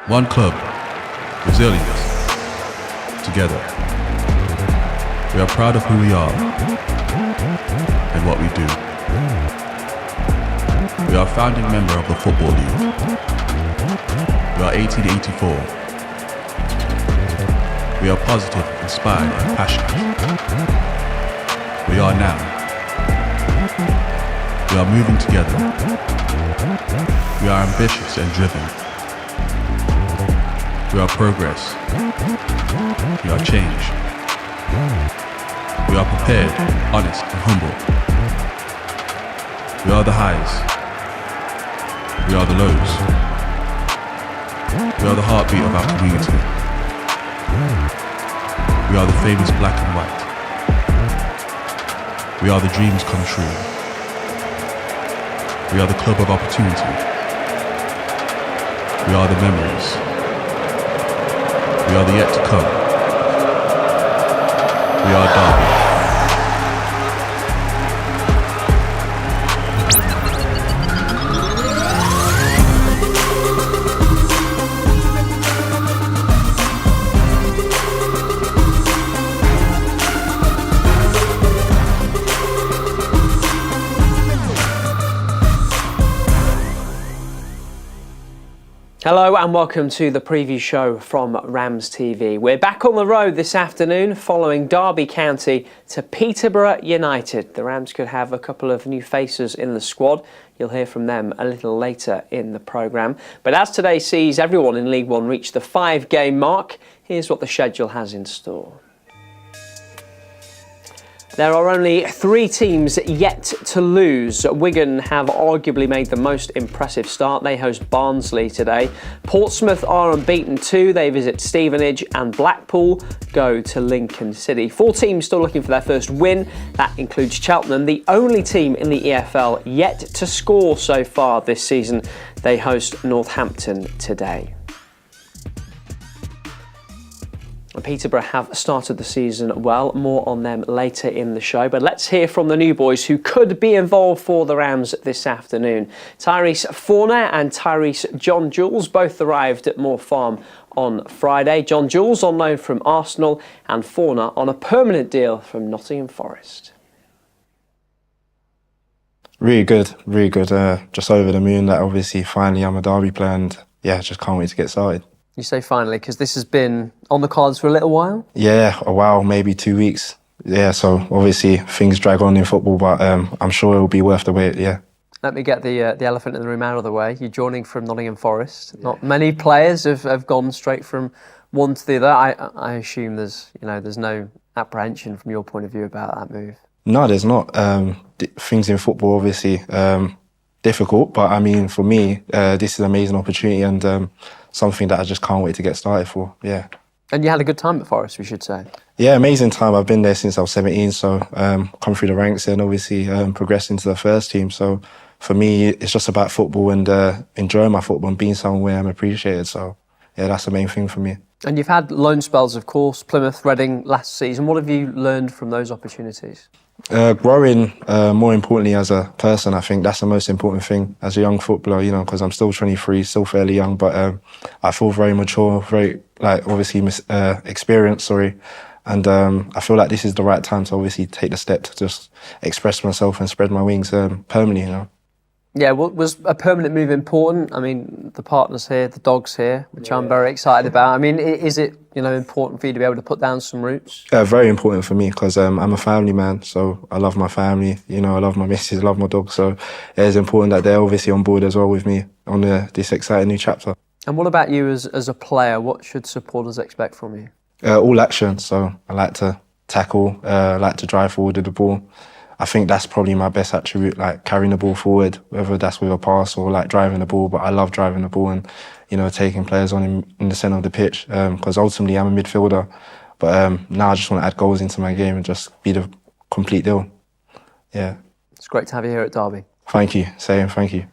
One club, resilience, together. We are proud of who we are and what we do. We are a founding member of the Football League. We are 1884. We are positive, inspired and passionate. We are now. We are moving together. We are ambitious and driven. We are progress. We are change. We are prepared, honest and humble. We are the highs. We are the lows. We are the heartbeat of our community. We are the famous black and white. We are the dreams come true. We are the club of opportunity. We are the memories. We are the yet to come. We are Derby. Hello and welcome to the preview show from RamsTV. We're back on the road this afternoon following Derby County to Peterborough United. The Rams could have a couple of new faces in the squad. You'll hear from them a little later in the programme. But as today sees everyone in League One reach the 5-game mark, here's what the schedule has in store. There are only 3 teams yet to lose. Wigan have arguably made the most impressive start. They host Barnsley today. Portsmouth are unbeaten too. They visit Stevenage, and Blackpool go to Lincoln City. 4 teams still looking for their first win. That includes Cheltenham, the only team in the EFL yet to score so far this season. They host Northampton today. Peterborough have started the season well, more on them later in the show, but let's hear from the new boys who could be involved for the Rams this afternoon. Tyrese Forner and Tyrese John Jules both arrived at Moor Farm on Friday. John Jules on loan from Arsenal and Forner on a permanent deal from Nottingham Forest. Really good. Just over the moon that obviously finally I'm a Derby player, and yeah, just can't wait to get started. You say finally, because this has been on the cards for a little while? Yeah, a while, maybe 2 weeks. Yeah, so obviously things drag on in football, but I'm sure it will be worth the wait, yeah. Let me get the elephant in the room out of the way. You're joining from Nottingham Forest. Yeah. Not many players have gone straight from one to the other. I assume there's no apprehension from your point of view about that move. No, there's not. Things in football obviously difficult, but I mean for me this is an amazing opportunity and something that I just can't wait to get started for, yeah. And you had a good time at Forest, we should say. Yeah, amazing time. I've been there since I was 17, so come through the ranks and obviously progressed into the first team. So for me, it's just about football and enjoying my football and being somewhere I'm appreciated. So yeah, that's the main thing for me. And you've had loan spells, of course, Plymouth, Reading last season. What have you learned from those opportunities? Growing, more importantly as a person, I think that's the most important thing as a young footballer, because I'm still 23, still fairly young, but I feel very mature, very, obviously experienced, and I feel like this is the right time to obviously take the step to just express myself and spread my wings permanently, Yeah, was a permanent move important? I mean, the partner's here, the dog's here, which I'm very excited about. I mean, is it important for you to be able to put down some roots? Very important for me because I'm a family man, so I love my family. I love my missus, I love my dog. So it's important that they're obviously on board as well with me on this exciting new chapter. And what about you as a player? What should supporters expect from you? All action. So I like to tackle, I like to drive forward with the ball. I think that's probably my best attribute, like carrying the ball forward, whether that's with a pass or like driving the ball. But I love driving the ball and, taking players on in the centre of the pitch because ultimately I'm a midfielder. But now I just want to add goals into my game and just be the complete deal. Yeah. It's great to have you here at Derby. Thank you. Same, thank you.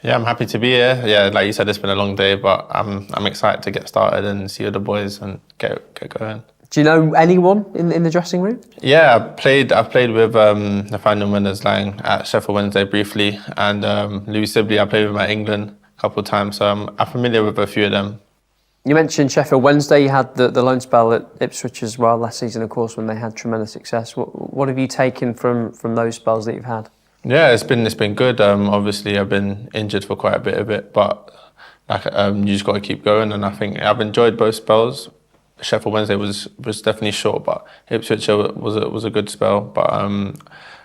Yeah, I'm happy to be here. Yeah, like you said, it's been a long day, but I'm excited to get started and see the boys and get going. Do you know anyone in the dressing room? Yeah, I've played with Nathaniel Mendez-Lang at Sheffield Wednesday briefly, and Louis Sibley I played with him at England, couple of times, so I'm familiar with a few of them. You mentioned Sheffield Wednesday. You had the loan spell at Ipswich as well last season, of course, when they had tremendous success. What have you taken from those spells that you've had? Yeah, it's been good. Obviously, I've been injured for quite a bit of it, but you just got to keep going. And I think I've enjoyed both spells. Sheffield Wednesday was definitely short, but Ipswich was a good spell. But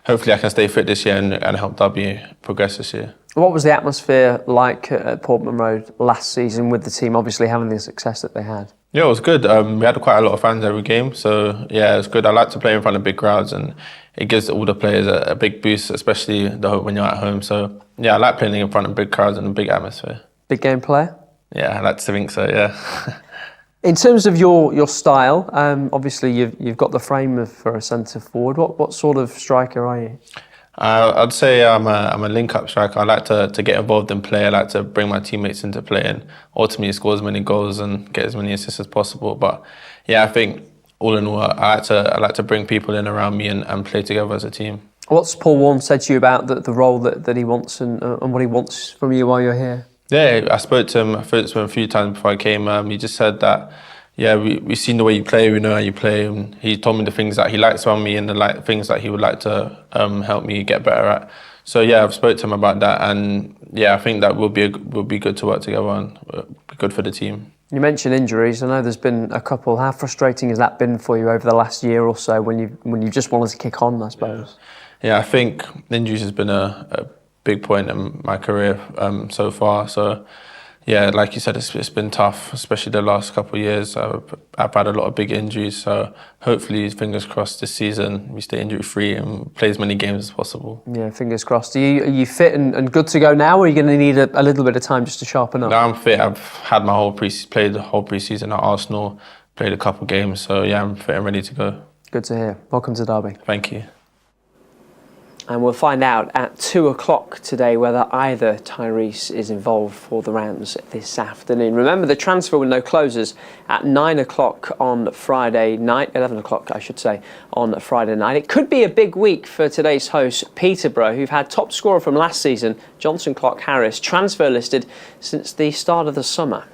hopefully, I can stay fit this year and help Derby progress this year. What was the atmosphere like at Portman Road last season with the team obviously having the success that they had? Yeah, it was good. We had quite a lot of fans every game, so yeah, it was good. I like to play in front of big crowds, and it gives all the players a big boost, especially when you're at home. So yeah, I like playing in front of big crowds and a big atmosphere. Big game player? Yeah, I like to think so, yeah. In terms of your style, obviously you've got the frame for a centre forward. What sort of striker are you? I'd say I'm a link-up striker. I like to get involved in play. I like to bring my teammates into play and ultimately score as many goals and get as many assists as possible. But yeah, I think all in all, I like to bring people in around me and play together as a team. What's Paul Warne said to you about the role that he wants and what he wants from you while you're here? Yeah, I spoke to him a few times before I came. He just said that, yeah, we've seen the way you play, we know how you play. And he told me the things that he likes about me and the things that he would like to help me get better at. So yeah, I've spoke to him about that, and yeah, I think that will be good to work together and be good for the team. You mentioned injuries. I know there's been a couple. How frustrating has that been for you over the last year or so when you just wanted to kick on, I suppose? Yeah, I think injuries has been a big point in my career so far. So yeah, like you said, it's been tough, especially the last couple of years. I've had a lot of big injuries, so hopefully, fingers crossed, this season we stay injury-free and play as many games as possible. Yeah, fingers crossed. Are you fit and good to go now, or are you going to need a little bit of time just to sharpen up? No, I'm fit. I've had played the whole pre-season at Arsenal, played a couple of games, so yeah, I'm fit and ready to go. Good to hear. Welcome to Derby. Thank you. And we'll find out at 2 o'clock today whether either Tyrese is involved for the Rams this afternoon. Remember, the transfer window closes at 9 o'clock on Friday night, 11 o'clock, I should say, on Friday night. It could be a big week for today's hosts, Peterborough, who've had top scorer from last season, Johnson Clark Harris, transfer listed since the start of the summer.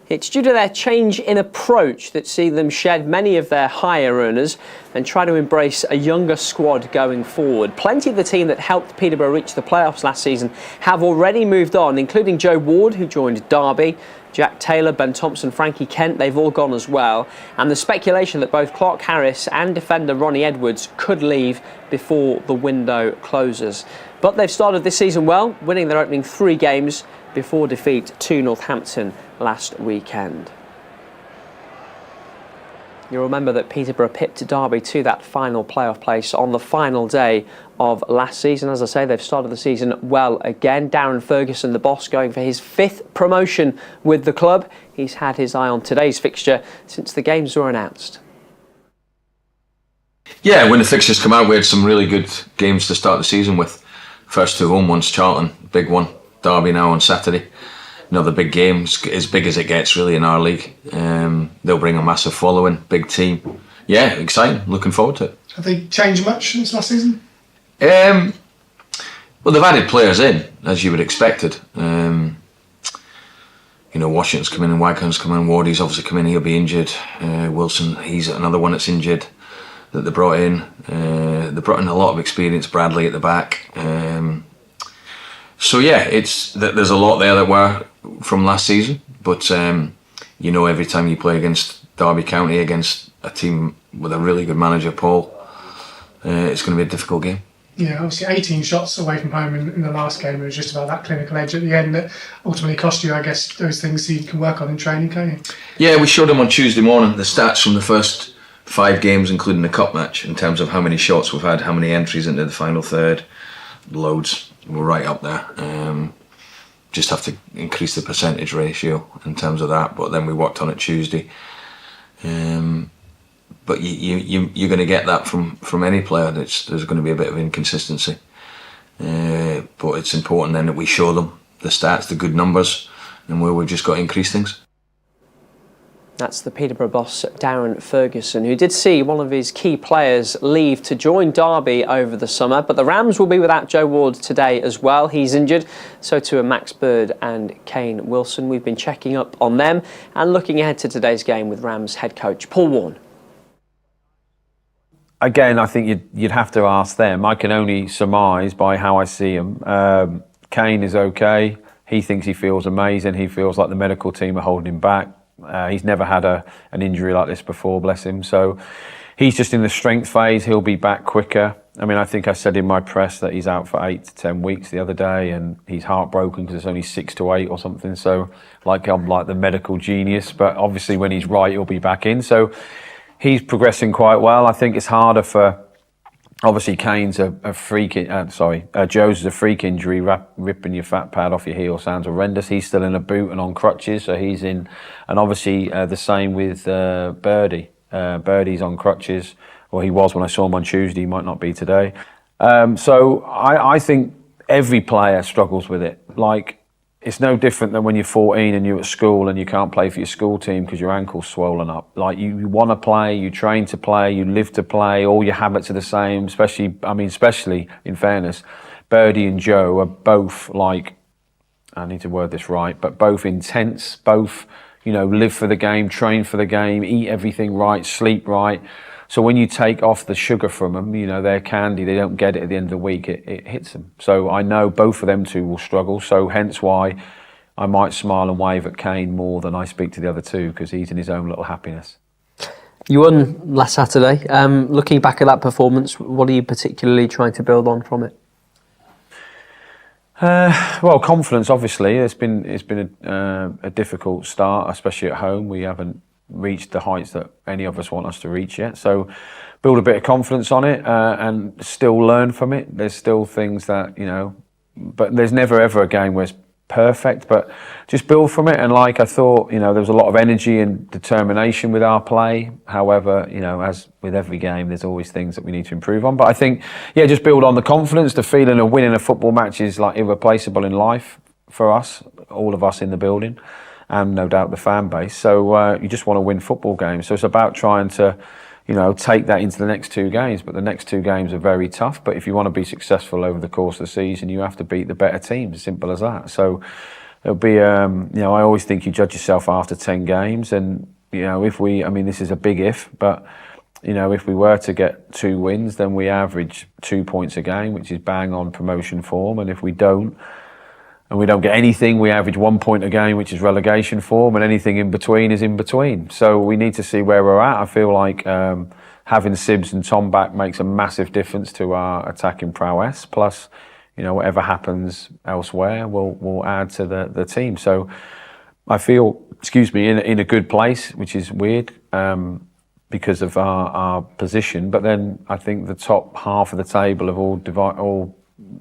It's due to their change in approach that see them shed many of their higher earners and try to embrace a younger squad going forward. Plenty of the team that helped Peterborough reach the playoffs last season have already moved on, including Joe Ward, who joined Derby, Jack Taylor, Ben Thompson, Frankie Kent, they've all gone as well. And the speculation that both Clark Harris and defender Ronnie Edwards could leave before the window closes. But they've started this season well, winning their opening 3 games before defeat to Northampton last weekend. You'll remember that Peterborough pipped Derby to that final playoff place on the final day of last season. As I say, they've started the season well again. Darren Ferguson, the boss, going for his 5th promotion with the club. He's had his eye on today's fixture since the games were announced. Yeah, when the fixtures come out, we had some really good games to start the season with. First 2 home ones, Charlton, big one. Derby now on Saturday. Another big game, as big as it gets really in our league. They'll bring a massive following, big team. Yeah, exciting, looking forward to it. Have they changed much since last season? Well, they've added players in, as you would expected. You know, Washington's come in and Waghorn's come in, Wardy's obviously come in, he'll be injured. Wilson, he's another one that's injured that they brought in. They brought in a lot of experience, Bradley at the back. So yeah, there's a lot there that were from last season, but you know, every time you play against Derby County, against a team with a really good manager, Paul, it's going to be a difficult game. Yeah, obviously 18 shots away from home in the last game. It was just about that clinical edge at the end that ultimately cost you, I guess, those things you can work on in training, can't you? Yeah, we showed them on Tuesday morning the stats from the first 5 games, including the cup match, in terms of how many shots we've had, how many entries into the final third, loads. We're right up there. Just have to increase the percentage ratio in terms of that. But then we worked on it Tuesday. But you're going to get that from any player. There's going to be a bit of inconsistency. But it's important then that we show them the stats, the good numbers, and where we've just got to increase things. That's the Peterborough boss, Darren Ferguson, who did see one of his key players leave to join Derby over the summer. But the Rams will be without Joe Ward today as well. He's injured. So too are Max Bird and Kane Wilson. We've been checking up on them and looking ahead to today's game with Rams head coach Paul Warne. Again, I think you'd have to ask them. I can only surmise by how I see him. Kane is okay. He thinks he feels amazing. He feels like the medical team are holding him back. He's never had an injury like this before, bless him. So he's just in the strength phase. He'll be back quicker. I mean, I think I said in my press that he's out for 8 to 10 weeks the other day, and he's heartbroken because it's only 6 to 8 or something. So I'm like the medical genius, but obviously when he's right, he'll be back in. So he's progressing quite well. I think it's harder for, obviously Kane's a freak, Joe's is a freak injury. Ripping your fat pad off your heel sounds horrendous. He's still in a boot and on crutches, so he's in. And obviously the same with Birdie. Birdie's on crutches, or he was when I saw him on Tuesday. He might not be today. So I think every player struggles with it. Like, it's no different than when you're 14 and you're at school and you can't play for your school team because your ankle's swollen up. Like, you want to play, you train to play, you live to play, all your habits are the same, especially in fairness, Birdie and Joe are both like, I need to word this right, but both intense, both, live for the game, train for the game, eat everything right, sleep right. So when you take off the sugar from them, they're candy, they don't get it at the end of the week, it hits them. So I know both of them two will struggle, so hence why I might smile and wave at Kane more than I speak to the other two, because he's in his own little happiness. You won last Saturday. Looking back at that performance, what are you particularly trying to build on from it? Well, confidence, obviously. It's been a difficult start, especially at home. We haven't reached the heights that any of us want us to reach yet. So build a bit of confidence on it and still learn from it. There's still things that, but there's never ever a game where it's perfect, but just build from it. And like I thought, there was a lot of energy and determination with our play. However, as with every game, there's always things that we need to improve on. But I think, just build on the confidence. The feeling of winning a football match is like irreplaceable in life for us, all of us in the building, and no doubt the fan base. So you just want to win football games. So it's about trying to, take that into the next 2 games. But the next 2 games are very tough. But if you want to be successful over the course of the season, you have to beat the better teams. Simple as that. So it'll be, I always think you judge yourself after 10 games. And, this is a big if, but, if we were to get 2 wins, then we average 2 points a game, which is bang on promotion form. And if we don't, and we don't get anything, we average 1 point a game, which is relegation form, and anything in between is in between. So we need to see where we're at. I feel like having Sibbs and Tom back makes a massive difference to our attacking prowess. Plus, whatever happens elsewhere will add to the team. So I feel, in a good place, which is weird because of our position. But then I think the top half of the table have all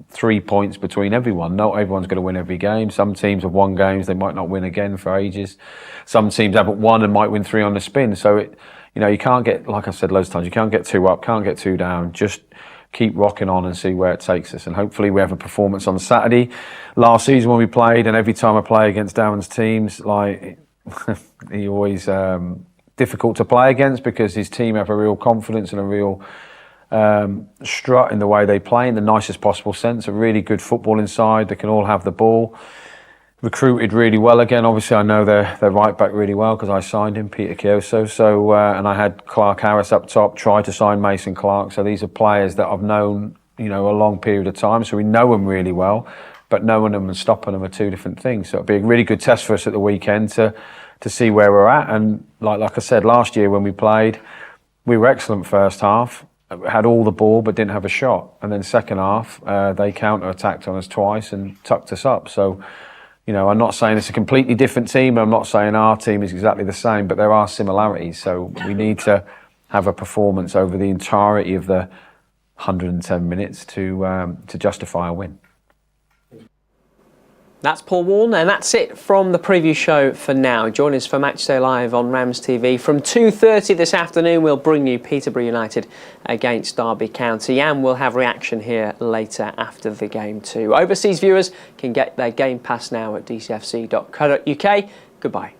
3 points between everyone. Not everyone's going to win every game. Some teams have won games they might not win again for ages. Some teams haven't won and might win 3 on the spin. So you can't get, like I've said loads of times, you can't get 2 up, can't get 2 down. Just keep rocking on and see where it takes us. And hopefully we have a performance on Saturday. Last season when we played, and every time I play against Darren's teams, like he always difficult to play against because his team have a real confidence and a real strut in the way they play in the nicest possible sense. A really good football inside. They can all have the ball. Recruited really well again. Obviously, I know their right back really well because I signed him, Peter Chioso. So and I had Clark Harris up top. Tried to sign Mason Clark. So these are players that I've known, a long period of time. So we know them really well. But knowing them and stopping them are 2 different things. So it'll be a really good test for us at the weekend to see where we're at. And like I said last year when we played, we were excellent first half. Had all the ball but didn't have a shot, and then second half they counter-attacked on us twice and tucked us up. So I'm not saying it's a completely different team, I'm not saying our team is exactly the same, but there are similarities. So we need to have a performance over the entirety of the 110 minutes to justify a win. That's Paul Warne, and that's it from the preview show for now. Join us for Matchday Live on RamsTV. From 2:30 this afternoon, we'll bring you Peterborough United against Derby County, and we'll have reaction here later after the game too. Overseas viewers can get their Game Pass now at dcfc.co.uk. Goodbye.